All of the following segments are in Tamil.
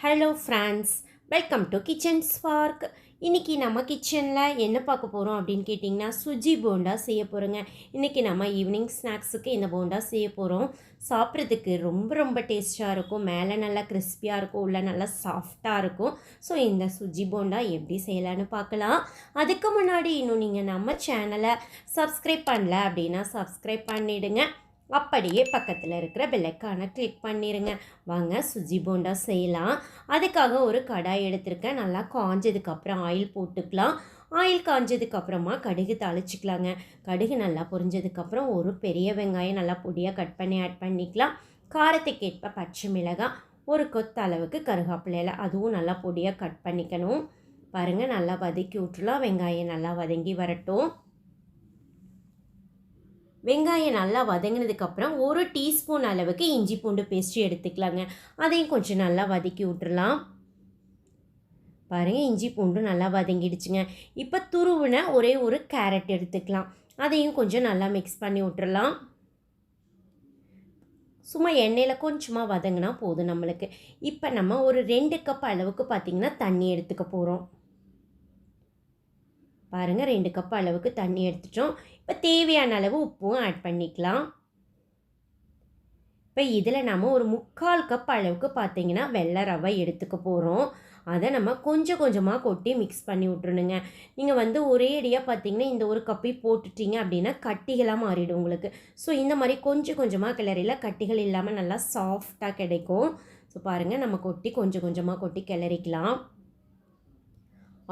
Hello friends, welcome to kitchen spark. இன்றைக்கி நம்ம கிச்சனில் என்ன பார்க்க போகிறோம் அப்படின்னு கேட்டிங்கன்னா, சுஜி போண்டா செய்ய போகிறோங்க. இன்றைக்கி நம்ம ஈவினிங் ஸ்நாக்ஸுக்கு இந்த போண்டா செய்ய போகிறோம். சாப்பிட்றதுக்கு ரொம்ப ரொம்ப டேஸ்ட்டாக இருக்கும். மேலே நல்லா கிறிஸ்பியாக இருக்கும், உள்ளே நல்லா சாஃப்டாக இருக்கும். ஸோ இந்த சுஜி போண்டா எப்படி செய்யலான்னு பார்க்கலாம். அதுக்கு முன்னாடி இன்னும் நீங்கள் நம்ம சேனலை சப்ஸ்கிரைப் பண்ணல அப்படின்னா சப்ஸ்கிரைப் பண்ணிவிடுங்க. அப்படியே பக்கத்தில் இருக்கிற பெல்லைக்கானை கிளிக் பண்ணிடுங்க. வாங்க சுஜி போண்டா செய்யலாம். அதுக்காக ஒரு கடாய் எடுத்திருக்கேன். நல்லா காஞ்சதுக்கப்புறம் ஆயில் போட்டுக்கலாம். ஆயில் காஞ்சதுக்கப்புறமா கடுகு தாளிச்சிக்கலாங்க. கடுகு நல்லா பொரிஞ்சதுக்கப்புறம் ஒரு பெரிய வெங்காயம் நல்லா பொடியாக கட் பண்ணி ஆட் பண்ணிக்கலாம். காரத்துக்கேற்ப பச்சை மிளகாய், ஒரு கொத்து அளவுக்கு கருவேப்பிலை, அதுவும் நல்லா பொடியாக கட் பண்ணிக்கணும். பாருங்கள், நல்லா வதக்கி விட்டுலாம். வெங்காயம் நல்லா வதங்கி வரட்டும். வெங்காயம் நல்லா வதங்கினதுக்கப்புறம் ஒரு டீஸ்பூன் அளவுக்கு இஞ்சி பூண்டு பேஸ்ட்டு எடுத்துக்கலாங்க. அதையும் கொஞ்சம் நல்லா வதக்கி விட்டுறலாம். பாருங்கள், இஞ்சி பூண்டு நல்லா வதங்கிடுச்சுங்க. இப்போ துருவின ஒரே ஒரு கேரட் எடுத்துக்கலாம். அதையும் கொஞ்சம் நல்லா மிக்ஸ் பண்ணி விட்டுறலாம். சும்மா எண்ணெயில் கொஞ்சமாக வதங்கினா போதும் நம்மளுக்கு. இப்போ நம்ம ஒரு 2 கப் அளவுக்கு பார்த்திங்கன்னா தண்ணி எடுத்துக்க போகிறோம். பாருங்கள், 2 கப் அளவுக்கு தண்ணி எடுத்துட்டோம். இப்போ தேவையான அளவு உப்பும் ஆட் பண்ணிக்கலாம். இப்போ இதில் நம்ம ஒரு 3/4 கப் அளவுக்கு பார்த்திங்கன்னா வெள்ளை ரவை எடுத்துக்க போகிறோம். அதை நம்ம கொஞ்சம் கொஞ்சமாக கொட்டி மிக்ஸ் பண்ணி விட்ருணுங்க. நீங்கள் ஒரே அடியாக பார்த்திங்கன்னா இந்த ஒரு கப்பை போட்டுட்டிங்க அப்படின்னா கட்டிகளாக மாறிடும் உங்களுக்கு. ஸோ இந்த மாதிரி கொஞ்சம் கொஞ்சமாக கிளறியில் கட்டிகள் இல்லாமல் நல்லா சாஃப்டாக கிடைக்கும். ஸோ பாருங்கள், நம்ம கொட்டி கொஞ்சம் கொஞ்சமாக கொட்டி கிளறிக்கலாம்.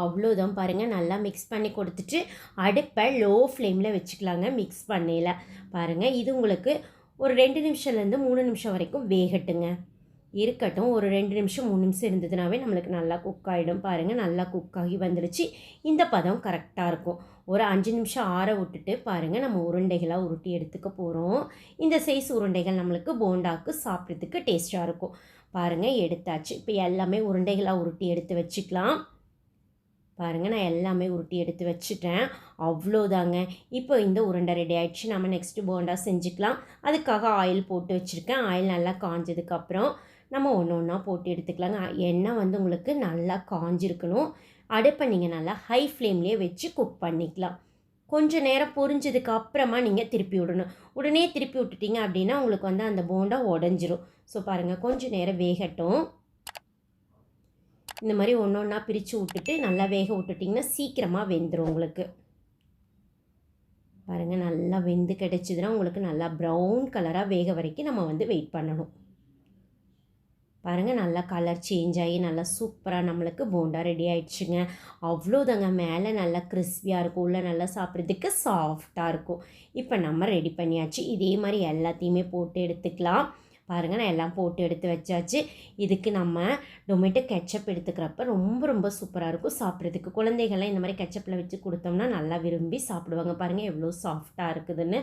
அவ்வளோதான். பாருங்கள், நல்லா மிக்ஸ் பண்ணி கொடுத்துட்டு அடுப்பை லோ ஃப்ளேமில் வச்சுக்கலாங்க. மிக்ஸ் பண்ணல பாருங்கள், இது உங்களுக்கு ஒரு 2 நிமிஷம்லேருந்து 3 நிமிஷம் வரைக்கும் வேகட்டுங்க. இருக்கட்டும். ஒரு 2 நிமிஷம் 3 நிமிஷம் இருந்ததுனாவே நம்மளுக்கு நல்லா குக் ஆகிடும். பாருங்கள், நல்லா குக் ஆகி வந்துடுச்சு. இந்த பதம் கரெக்டாக இருக்கும். ஒரு 5 நிமிஷம் ஆற விட்டுட்டு பாருங்கள், நம்ம உருண்டைகளாக உருட்டி எடுத்துக்க போகிறோம். இந்த சைஸ் உருண்டைகள் நம்மளுக்கு போண்டாக்கு சாப்பிட்றதுக்கு டேஸ்ட்டாக இருக்கும். பாருங்கள், எடுத்தாச்சு. இப்போ எல்லாமே உருண்டைகளாக உருட்டி எடுத்து வச்சுக்கலாம். பாருங்கள், நான் எல்லாமே உருட்டி எடுத்து வச்சுட்டேன். அவ்வளோதாங்க. இப்போ இந்த உருண்டை ரெடி ஆகிடுச்சு. நம்ம நெக்ஸ்ட்டு போண்டா செஞ்சுக்கலாம். அதுக்காக ஆயில் போட்டு வச்சுருக்கேன். ஆயில் நல்லா காஞ்சதுக்கப்புறம் நம்ம ஒன்று ஒன்றா போட்டு எடுத்துக்கலாங்க. எண்ணெய் உங்களுக்கு நல்லா காஞ்சிருக்கணும். அடுப்பை நீங்கள் நல்லா ஹை ஃப்ளேம்லேயே வச்சு குக் பண்ணிக்கலாம். கொஞ்சம் நேரம் பொரிஞ்சதுக்கு அப்புறமா நீங்கள் திருப்பி விடணும். உடனே திருப்பி விட்டுட்டிங்க அப்படின்னா உங்களுக்கு அந்த போண்டா உடஞ்சிரும். ஸோ பாருங்கள், கொஞ்சம் நேரம் வேகட்டும். இந்த மாதிரி ஒன்று ஒன்றா பிரித்து விட்டுட்டு நல்லா வேக விட்டுட்டிங்கன்னா சீக்கிரமாக வெந்துடும் உங்களுக்கு. பாருங்கள், நல்லா வெந்து கிடச்சிதுன்னா உங்களுக்கு நல்லா ப்ரௌன் கலராக வேக வரைக்கும் நம்ம வெயிட் பண்ணணும். பாருங்கள், நல்லா கலர் சேஞ்ச் ஆகி நல்லா சூப்பராக நம்மளுக்கு போண்டா ரெடி ஆகிடுச்சுங்க. அவ்வளோதாங்க. மேலே நல்லா கிறிஸ்பியாக இருக்கும், உள்ளே நல்லா சாப்பிட்றதுக்கு சாஃப்டாக இருக்கும். இப்போ நம்ம ரெடி பண்ணியாச்சு. இதே மாதிரி எல்லாத்தையுமே போட்டு எடுத்துக்கலாம். பாருங்கள், நான் எல்லாம் போட்டு எடுத்து வச்சாச்சு. இதுக்கு நம்ம டொமேட்டோ கெச்சப் எடுத்துக்கிறப்ப ரொம்ப ரொம்ப சூப்பராக இருக்கும் சாப்பிட்றதுக்கு. குழந்தைகள்லாம் இந்த மாதிரி கெச்சப்பில் வச்சு கொடுத்தோம்னா நல்லா விரும்பி சாப்பிடுவாங்க. பாருங்கள், எவ்வளோ சாஃப்டாக இருக்குதுன்னு.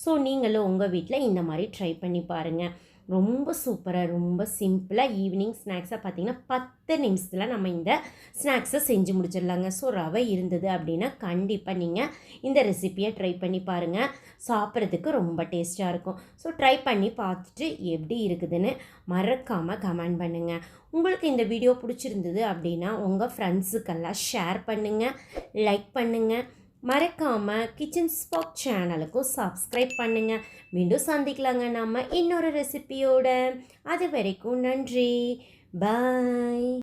ஸோ நீங்களும் உங்கள் வீட்டில் இந்த மாதிரி ட்ரை பண்ணி பாருங்கள். ரொம்ப சூப்பராக, ரொம்ப சிம்பிளாக ஈவினிங் ஸ்நாக்ஸாக பார்த்திங்கன்னா 10 நிமிஷத்தில் நம்ம இந்த ஸ்நாக்ஸை செஞ்சு முடிச்சிடலாங்க. ஸோ ரவை இருந்தது அப்படின்னா கண்டிப்பாக நீங்கள் இந்த ரெசிப்பியை ட்ரை பண்ணி பாருங்கள். சாப்பிட்றதுக்கு ரொம்ப டேஸ்ட்டாக இருக்கும். ஸோ ட்ரை பண்ணி பார்த்துட்டு எப்படி இருக்குதுன்னு மறக்காமல் கமெண்ட் பண்ணுங்கள். உங்களுக்கு இந்த வீடியோ பிடிச்சிருந்தது அப்படின்னா உங்கள் ஃப்ரெண்ட்ஸுக்கெல்லாம் ஷேர் பண்ணுங்கள், லைக் பண்ணுங்கள். மறக்காமல் கிச்சன் ஸ்பார்க் சேனலுக்கும் சப்ஸ்கிரைப் பண்ணுங்கள். மீண்டும் சந்திக்கலாங்க நம்ம இன்னொரு ரெசிபியோட. அது வரைக்கும் நன்றி. பாய்.